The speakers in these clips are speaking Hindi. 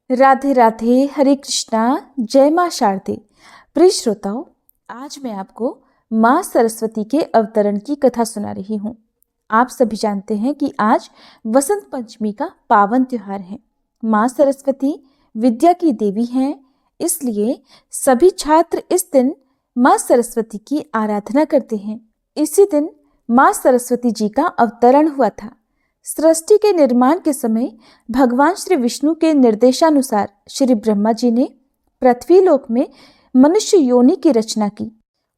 राधे राधे, हरे कृष्णा, जय माँ शारदे। प्रिय श्रोताओं, आज मैं आपको माँ सरस्वती के अवतरण की कथा सुना रही हूँ। आप सभी जानते हैं कि आज वसंत पंचमी का पावन त्योहार है। माँ सरस्वती विद्या की देवी हैं, इसलिए सभी छात्र इस दिन माँ सरस्वती की आराधना करते हैं। इसी दिन माँ सरस्वती जी का अवतरण हुआ था। सृष्टि के निर्माण के समय भगवान श्री विष्णु के निर्देशानुसार श्री ब्रह्मा जी ने पृथ्वीलोक में मनुष्य योनि की रचना की।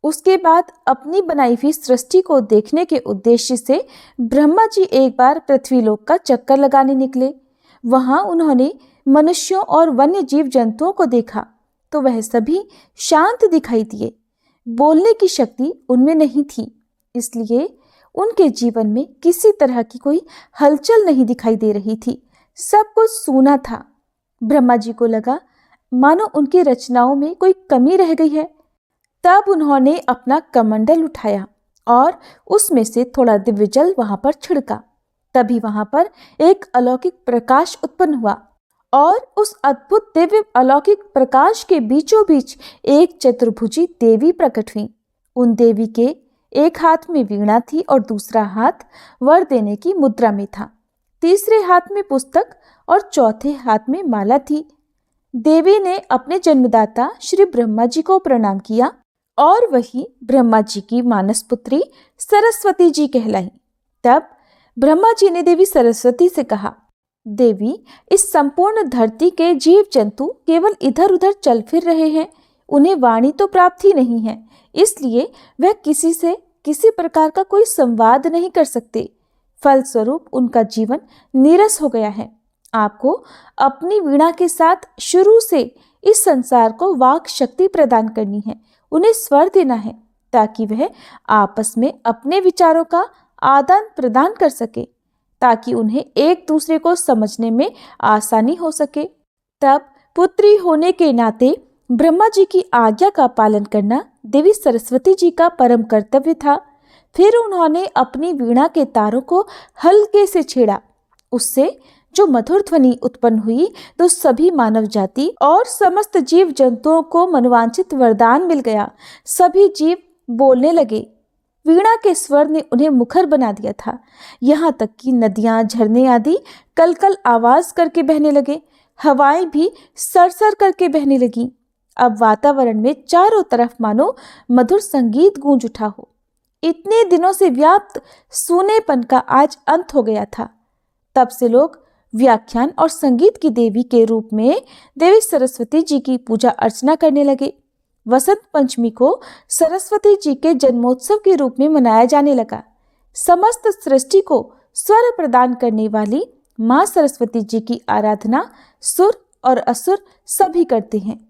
उसके बाद अपनी बनाई हुई सृष्टि को देखने के उद्देश्य से ब्रह्मा जी एक बार पृथ्वीलोक का चक्कर लगाने निकले। वहां उन्होंने मनुष्यों और वन्य जीव जंतुओं को देखा तो वह सभी शांत दिखाई दिए। बोलने की शक्ति उनमें नहीं थी, इसलिए उनके जीवन में किसी तरह की कोई हलचल नहीं दिखाई दे रही थी। सब कुछ सूना था। ब्रह्मा जी को लगा मानो उनकी रचनाओं में कोई कमी रह गई है। तब उन्होंने अपना कमंडल उठाया और उसमें से थोड़ा दिव्य जल वहां पर छिड़का। तभी वहां पर एक अलौकिक प्रकाश उत्पन्न हुआ और उस अद्भुत दिव्य अलौकिक प्रकाश के बीचों बीच एक चतुर्भुजी देवी प्रकट हुई। उन देवी के एक हाथ में वीणा थी और दूसरा हाथ वर देने की मुद्रा में था। तीसरे हाथ में पुस्तक और चौथे हाथ में माला थी। देवी ने अपने जन्मदाता श्री ब्रह्मा जी को प्रणाम किया और वही ब्रह्मा जी की मानस पुत्री सरस्वती जी कहलाई। तब ब्रह्मा जी ने देवी सरस्वती से कहा, देवी, इस संपूर्ण धरती के जीव जंतु केवल इधर उधर चल फिर रहे हैं, उन्हें वाणी तो प्राप्त ही नहीं है, इसलिए वह किसी से किसी प्रकार का कोई संवाद नहीं कर सकते। फलस्वरूप उनका जीवन नीरस हो गया है। आपको अपनी वीणा के साथ शुरू से इस संसार को वाक शक्ति प्रदान करनी है, उन्हें स्वर देना है ताकि वह आपस में अपने विचारों का आदान प्रदान कर सके, ताकि उन्हें एक दूसरे को समझने में आसानी हो सके। तब पुत्री होने के नाते ब्रह्मा जी की आज्ञा का पालन करना देवी सरस्वती जी का परम कर्तव्य था। फिर उन्होंने अपनी वीणा के तारों को हल्के से छेड़ा। उससे जो मधुर ध्वनि उत्पन्न हुई तो सभी मानव जाति और समस्त जीव जंतुओं को मनवांछित वरदान मिल गया। सभी जीव बोलने लगे। वीणा के स्वर ने उन्हें मुखर बना दिया था। यहाँ तक कि नदियां, झरने आदि कलकल आवाज करके बहने लगे। हवाएं भी सरसर करके बहने लगी। अब वातावरण में चारों तरफ मानो मधुर संगीत गूंज उठा हो। इतने दिनों से व्याप्त सूनेपन का आज अंत हो गया था। तब से लोग व्याख्यान और संगीत की देवी के रूप में देवी सरस्वती जी की पूजा अर्चना करने लगे। वसंत पंचमी को सरस्वती जी के जन्मोत्सव के रूप में मनाया जाने लगा। समस्त सृष्टि को स्वर प्रदान करने वाली माँ सरस्वती जी की आराधना सुर और असुर सभी करते हैं।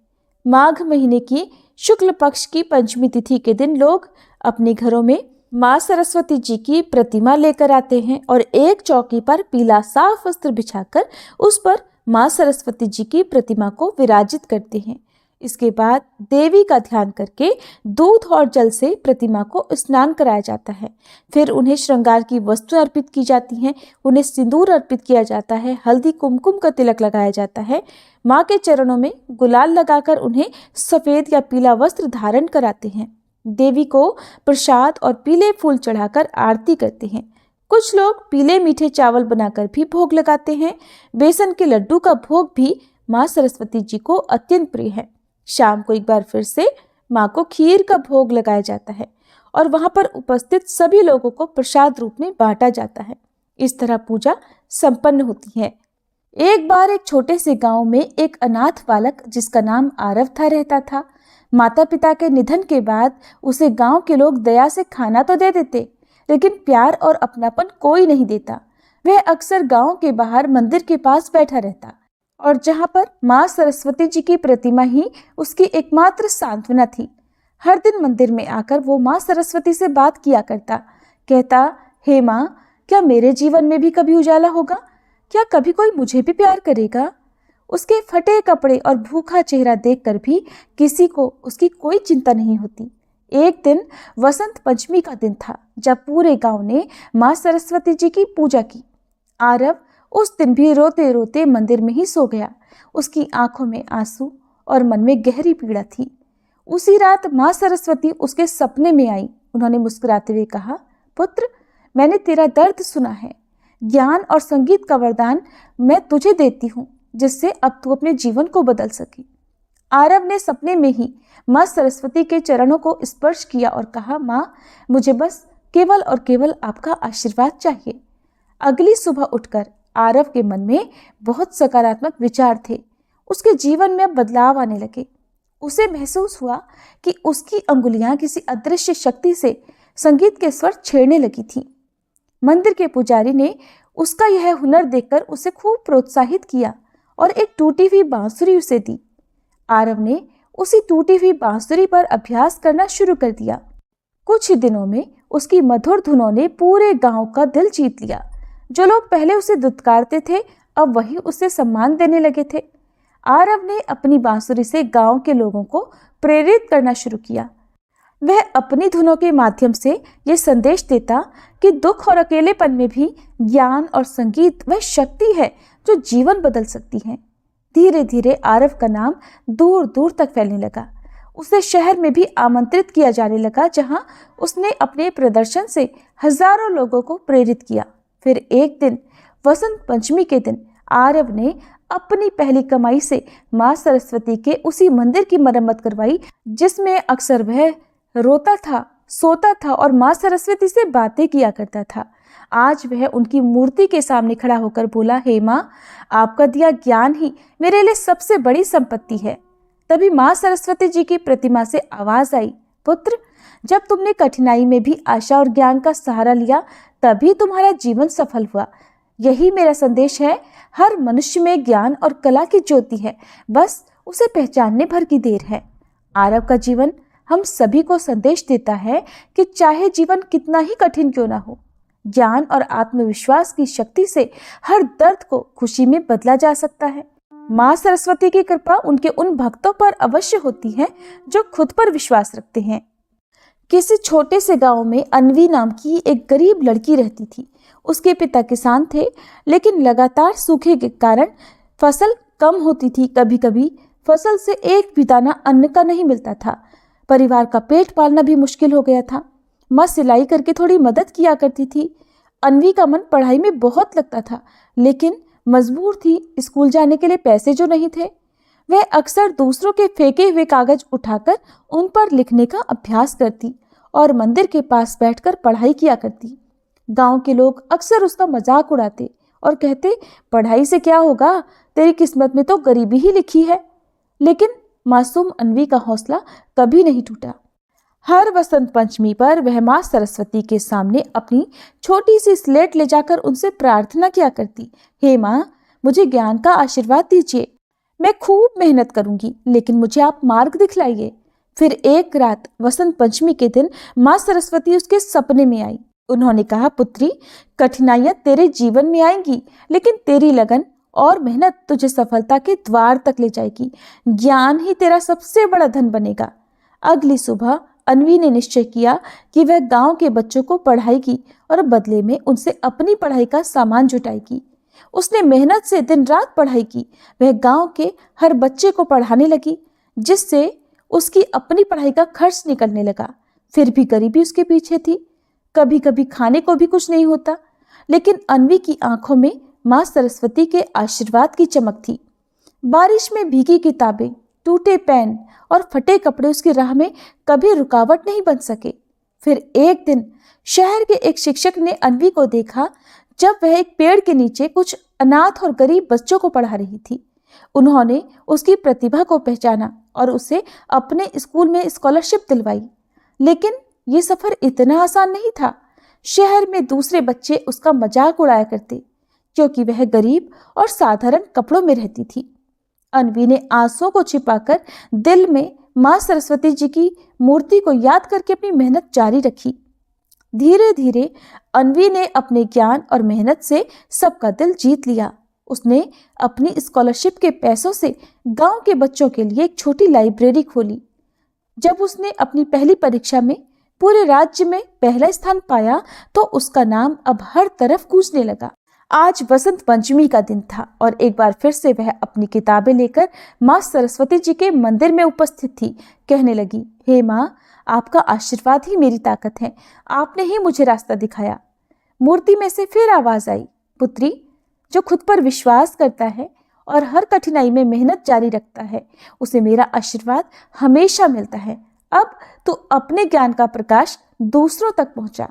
माघ महीने की शुक्ल पक्ष की पंचमी तिथि के दिन लोग अपने घरों में माँ सरस्वती जी की प्रतिमा लेकर आते हैं और एक चौकी पर पीला साफ वस्त्र बिछाकर उस पर माँ सरस्वती जी की प्रतिमा को विराजित करते हैं। इसके बाद देवी का ध्यान करके दूध और जल से प्रतिमा को स्नान कराया जाता है। फिर उन्हें श्रृंगार की वस्तु अर्पित की जाती हैं, उन्हें सिंदूर अर्पित किया जाता है, हल्दी कुमकुम का तिलक लगाया जाता है। माँ के चरणों में गुलाल लगाकर उन्हें सफेद या पीला वस्त्र धारण कराते हैं। देवी को प्रसाद और पीले फूल चढ़ाकर आरती करते हैं। कुछ लोग पीले मीठे चावल बनाकर भी भोग लगाते हैं। बेसन के लड्डू का भोग भी माँ सरस्वती जी को अत्यंत प्रिय है। शाम को एक बार फिर से माँ को खीर का भोग लगाया जाता है और वहां पर उपस्थित सभी लोगों को प्रसाद रूप में बांटा जाता है। इस तरह पूजा संपन्न होती है। एक बार एक छोटे से गांव में एक अनाथ बालक जिसका नाम आरव था रहता था। माता पिता के निधन के बाद उसे गांव के लोग दया से खाना तो दे देते, लेकिन प्यार और अपनापन कोई नहीं देता। वह अक्सर गांव के बाहर मंदिर के पास बैठा रहता और जहां पर माँ सरस्वती जी की प्रतिमा ही उसकी एकमात्र सांत्वना थी। हर दिन मंदिर में आकर वो माँ सरस्वती से बात किया करता। कहता, हे माँ, क्या मेरे जीवन में भी कभी उजाला होगा? क्या कभी कोई मुझे भी प्यार करेगा? उसके फटे कपड़े और भूखा चेहरा देखकर भी किसी को उसकी कोई चिंता नहीं होती। एक दिन वसंत पंचमी का दिन था जब पूरे गांव ने माँ सरस्वती जी की पूजा की। आरव उस दिन भी रोते रोते मंदिर में ही सो गया। उसकी आंखों में आंसू और मन में गहरी पीड़ा थी। उसी रात माँ सरस्वती उसके सपने में आई। उन्होंने मुस्कुराते हुए कहा, पुत्र, मैंने तेरा दर्द सुना है। ज्ञान और संगीत का वरदान मैं तुझे देती हूँ, जिससे अब तू अपने जीवन को बदल सके। आरव ने सपने में ही माँ सरस्वती के चरणों को स्पर्श किया और कहा, माँ, मुझे बस केवल और केवल आपका आशीर्वाद चाहिए। अगली सुबह उठकर आरव के मन में बहुत सकारात्मक विचार थे। उसके जीवन में बदलाव आने लगे। उसे महसूस हुआ कि उसकी अंगुलियां किसी अदृश्य शक्ति से संगीत के स्वर छेड़ने लगी थी। मंदिर के पुजारी ने उसका यह हुनर देखकर उसे खूब प्रोत्साहित किया और एक टूटी हुई बांसुरी उसे दी। आरव ने उसी टूटी हुई बांसुरी पर अभ्यास करना शुरू कर दिया। कुछ ही दिनों में उसकी मधुर धुनों ने पूरे गांव का दिल जीत लिया। जो लोग पहले उसे दुत्कारते थे, अब वही उसे सम्मान देने लगे थे। आरव ने अपनी बांसुरी से गांव के लोगों को प्रेरित करना शुरू किया। वह अपनी धुनों के माध्यम से ये संदेश देता कि दुख और अकेलेपन में भी ज्ञान और संगीत वह शक्ति है जो जीवन बदल सकती है। धीरे धीरे आरव का नाम दूर दूर तक फैलने लगा। उसे शहर में भी आमंत्रित किया जाने लगा, जहां उसने अपने प्रदर्शन से हजारों लोगों को प्रेरित किया। फिर एक दिन वसंत पंचमी के दिन आरव ने अपनी पहली कमाई से माँ सरस्वती के उसी मंदिर की मरम्मत करवाई, जिसमें अक्सर वह रोता था, सोता था और माँ सरस्वती से बातें किया करता था। आज वह उनकी मूर्ति के सामने खड़ा होकर बोला, हे माँ, आपका दिया ज्ञान ही मेरे लिए सबसे बड़ी संपत्ति है। तभी माँ सरस्वती जी की प्रतिमा से आवाज आई, पुत्र, जब तुमने कठिनाई में भी आशा और ज्ञान का सहारा लिया, तभी तुम्हारा जीवन सफल हुआ। यही मेरा संदेश है। हर मनुष्य में ज्ञान और कला की ज्योति है, बस उसे पहचानने भर की देर है। आरव का जीवन हम सभी को संदेश देता है कि चाहे जीवन कितना ही कठिन क्यों ना हो, ज्ञान और आत्मविश्वास की शक्ति से हर दर्द को खुशी में बदला जा सकता है। माँ सरस्वती की कृपा उनके उन भक्तों पर अवश्य होती है जो खुद पर विश्वास रखते हैं। किसी छोटे से गांव में अन्वी नाम की एक गरीब लड़की रहती थी। उसके पिता किसान थे, लेकिन लगातार सूखे के कारण फसल कम होती थी। कभी कभी फसल से एक भी दाना अन्न का नहीं मिलता था। परिवार का पेट पालना भी मुश्किल हो गया था। माँ सिलाई करके थोड़ी मदद किया करती थी। अन्वी का मन पढ़ाई में बहुत लगता था, लेकिन मजबूर थी। स्कूल जाने के लिए पैसे जो नहीं थे, वह अक्सर दूसरों के फेंके हुए कागज उठाकर उन पर लिखने का अभ्यास करती और मंदिर के पास बैठकर पढ़ाई किया करती। गांव के लोग अक्सर उसका मजाक उड़ाते और कहते, पढ़ाई से क्या होगा, तेरी किस्मत में तो गरीबी ही लिखी है। लेकिन मासूम अन्वी का हौसला कभी नहीं टूटा। हर वसंत पंचमी पर वह माँ सरस्वती के सामने अपनी छोटी सी स्लेट ले जाकर उनसे प्रार्थना किया करती, हे माँ, मुझे ज्ञान का आशीर्वाद दीजिए। मैं खूब मेहनत करूंगी, लेकिन मुझे आप मार्ग दिखलाइए। फिर एक रात वसंत पंचमी के दिन माँ सरस्वती उसके सपने में आई। उन्होंने कहा, पुत्री, कठिनाइयां तेरे जीवन में आएंगी, लेकिन तेरी लगन और मेहनत तुझे सफलता के द्वार तक ले जाएगी। ज्ञान ही तेरा सबसे बड़ा धन बनेगा। अगली सुबह अन्वी ने निश्चय किया कि वह गांव के बच्चों को पढ़ाएगी और बदले में उनसे अपनी पढ़ाई का सामान जुटाएगी। उसने मेहनत से दिन रात पढ़ाई की। वह गांव के हर बच्चे को पढ़ाने लगी, जिससे उसकी अपनी पढ़ाई का खर्च निकलने लगा। फिर भी गरीबी उसके पीछे थी। कभी कभी खाने को भी कुछ नहीं होता, लेकिन अन्वी की आंखों में माँ सरस्वती के आशीर्वाद की चमक थी। बारिश में भीगी किताबें, टूटे पेन और फटे कपड़े उसकी राह में कभी रुकावट नहीं बन सके। फिर एक दिन शहर के एक शिक्षक ने अन्वी को देखा, जब वह एक पेड़ के नीचे कुछ अनाथ और गरीब बच्चों को पढ़ा रही थी। उन्होंने उसकी प्रतिभा को पहचाना और उसे अपने स्कूल में स्कॉलरशिप दिलवाई। लेकिन ये सफर इतना आसान नहीं था। शहर में दूसरे बच्चे उसका मजाक उड़ाया करते, क्योंकि वह गरीब और साधारण कपड़ों में रहती थी। अन्वी ने आंसुओं को छिपाकर दिल में माँ सरस्वती जी की मूर्ति को याद करके अपनी मेहनत जारी रखी। धीरे धीरे अन्वी ने अपने ज्ञान और मेहनत से सबका दिल जीत लिया। उसने अपनी स्कॉलरशिप के पैसों से गांव के बच्चों के लिए एक छोटी लाइब्रेरी खोली। जब उसने अपनी पहली परीक्षा में पूरे राज्य में पहला स्थान पाया, तो उसका नाम अब हर तरफ गूंजने लगा। आज वसंत पंचमी का दिन था और एक बार फिर से वह अपनी किताबें लेकर माँ सरस्वती जी के मंदिर में उपस्थित थी। कहने लगी, हे माँ, आपका आशीर्वाद ही मेरी ताकत है। आपने ही मुझे रास्ता दिखाया। मूर्ति में से फिर आवाज आई, पुत्री, जो खुद पर विश्वास करता है और हर कठिनाई में मेहनत जारी रखता है, उसे मेरा आशीर्वाद हमेशा मिलता है। अब तू अपने ज्ञान का प्रकाश दूसरों तक पहुंचा।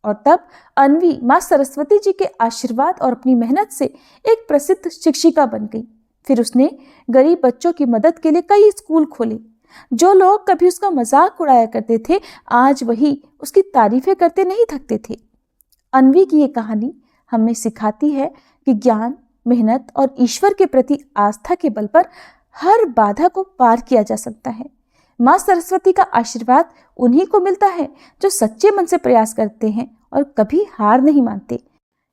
और तब अन्वी माँ सरस्वती जी के आशीर्वाद और अपनी मेहनत से एक प्रसिद्ध शिक्षिका बन गई। फिर उसने गरीब बच्चों की मदद के लिए कई स्कूल खोले। जो लोग कभी उसका मजाक उड़ाया करते थे, आज वही उसकी तारीफें करते नहीं थकते थे। अन्वी की ये कहानी हमें सिखाती है कि ज्ञान, मेहनत और ईश्वर के प्रति आस्था के बल पर हर बाधा को पार किया जा सकता है। माँ सरस्वती का आशीर्वाद उन्हीं को मिलता है जो सच्चे मन से प्रयास करते हैं और कभी हार नहीं मानते।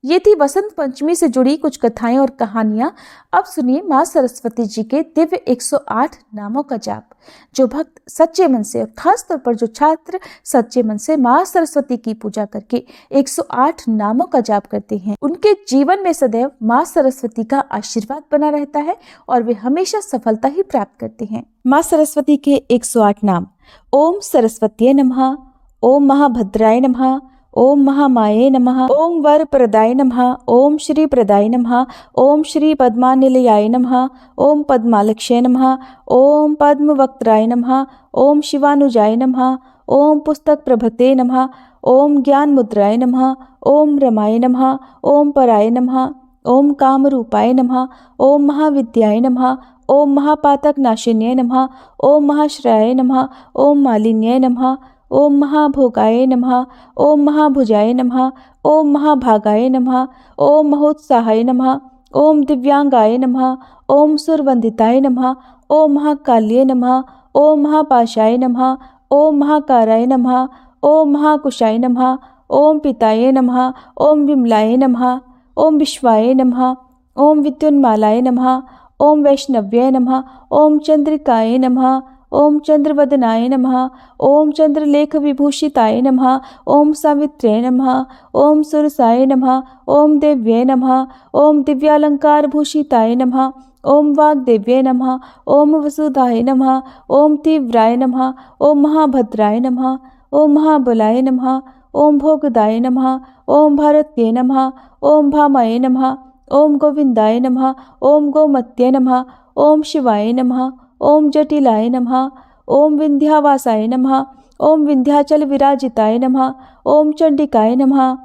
ये थी वसंत पंचमी से जुड़ी कुछ कथाएं और कहानियां। अब सुनिए माँ सरस्वती जी के दिव्य 108 नामों का जाप। जो भक्त सच्चे मन से और खास तौर पर जो छात्र सच्चे मन से माँ सरस्वती की पूजा करके 108 नामों का जाप करते हैं, उनके जीवन में सदैव माँ सरस्वती का आशीर्वाद बना रहता है और वे हमेशा सफलता ही प्राप्त करते हैं। माँ सरस्वती के 108 नाम। ओम सरस्वतीये नमः, ओम महाभद्राय नमः, ओम महामाये नमः, ओम वर प्रदाय नमः, ओम श्री प्रदाय नमः, ओम श्री पद्मानिलयाय नमः, ओम पद्मालक्ष्ये नमः, ओम पद्मवक्त्राय नमः, ओम शिवानुजाय नमः, ओम पुस्तक प्रभते नमः, ओम ज्ञान मुद्राय नमः, ओम रमाय नमः, ओम पराय नमः, ओम कामरूपाय नमः, ओम महाविद्याय नमः, ओम महापातक नाशिन्ये नमः, ओम महाश्रयाय नमः, ओम मालिन्ये नमः, ओम महाभोगाय नमः, ओम महाभुजाय नमः, ओम महाभागाय नमः, ओम महोत्साहाय नमः, ओम दिव्यांगाय नमः, ओम सुरवंदिताय नमः, ओम महाकाल्ये नमः, ओम महापाशाय नमः, ओम महाकाराय नमः, ओम महाकुशाय नमः, ओम पिताय नमः, ओम विमलाय नमः, ओम विश्वाय नमः, ओम विद्युन्मालाय नमः, ओम वैष्णव्ये नमः, ओम चंद्रिकाय नमः, ओम चंद्रवदनाय नमः, ओम चंद्रलेख विभूषिताय नमः, ओम सावित्र्ये नमः, ओम सुरसाय नमः, ओम देव्ये नमः, ओम दिव्यालंकार भूषिताय नमः, ओम वाग्देव्ये नमः, ओम वसुधाय नमः, ओम तीव्राय नमः, ओम महाभद्राय नमः, ओम महाबलाय नमः, ओम भोगदाय नमः, ओम भारत्ये नमः, ओम भामाय नमः, ओम गोविंदाय नमः, ओम गोमत्ये नमः, ओम शिवाय नमः, ओम जटिलाय नमः, ओम विंध्यावासाय नमः, ओम विंध्याचल विराजिताय नमः, ओम चंडिकाय नमः,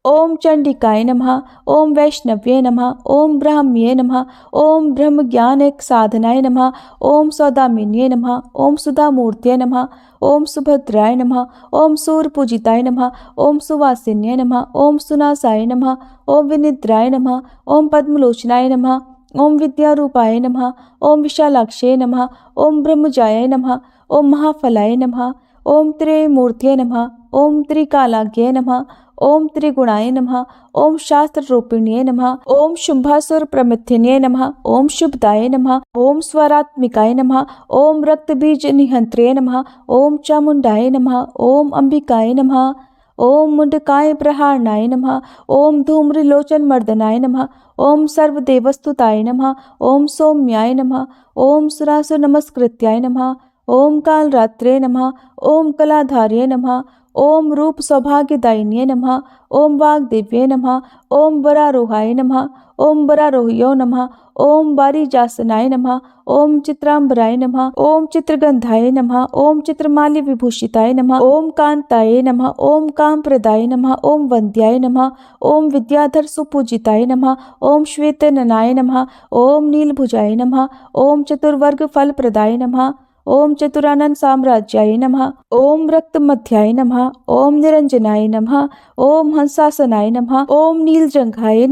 ओम चंडिकाय नमः, ओम वैष्णव्ये नमः, ओम ब्राह्म्ये नमः, ओम ब्रह्म ज्ञान एक साधनाय नमः, ओम सौदामिन्ये नमः, ओम सुधामूर्तये नमः, ओम सुभद्राय नमः, ओम सूर्यपूजिताय नमः, ओम सुवासिन्ये नमः, ओम सुनासाय नमः, ओम विनिद्राय नमः, ओम पद्मलोचनाय नमः, ओम विद्यारूपाय नमः, ओम विशालाक्षे नमः, ओम ब्रह्मजाय नमः, ओम महाफलाय नमः, ओम त्रिमूर्तये नमः, ओम त्रिकालाज्ञे नमः, ओम त्रिगुणाय नमः, ओम शास्त्र रूपिण्ये नमः, ओम शुंभासुर प्रमिथिन्ये नमः, ओम शुभदाय नमः, ओम स्वरात्मिकाय नमः, ओम रक्तबीज निहंत्रे नमः, ओम चामुंडाय नमः, ओम अंबिकाय नमः, ओम मुंडकाय प्रहारणाय नमः, ओम धूम्रलोचन मर्दनाय नमः, ओम सर्वदेवस्तुताय नमः, ओम सौम्याय नमः, ओम सुरासुर नमस्कृत्याय नमः, ओम कालरात्रे नमः, ओम कलाधार्ये नमः, ओम रूप सौभाग्यदायिन्ये नमः, ओम वाग्देव्ये नमः, ओम वरारोहाय नमः, ओम वरारोह्यो नमः, ओम वारिजासनाय नमः, ओम चित्रांबराय नमः, ओम चित्रगंधाय नमः, ओम चित्रमाल्य विभूषिताय नमः, ओम कांताय नमः, ओम कामप्रदाय नमः, ओम वंद्याय नमः, ओम विद्याधर सुपूजिताय नमः, ओम श्वेतननाय नमः, ओम नीलभुजाय नमः, ओम चतुर्वर्ग फलप्रदाय नमः, ओम चतुरानन साम्राज्याय नमः, ओम रक्तमध्याय नमः, ओम निरंजनाय नमः, ओम हंसासनाय नमः, ओम नीलजंघाय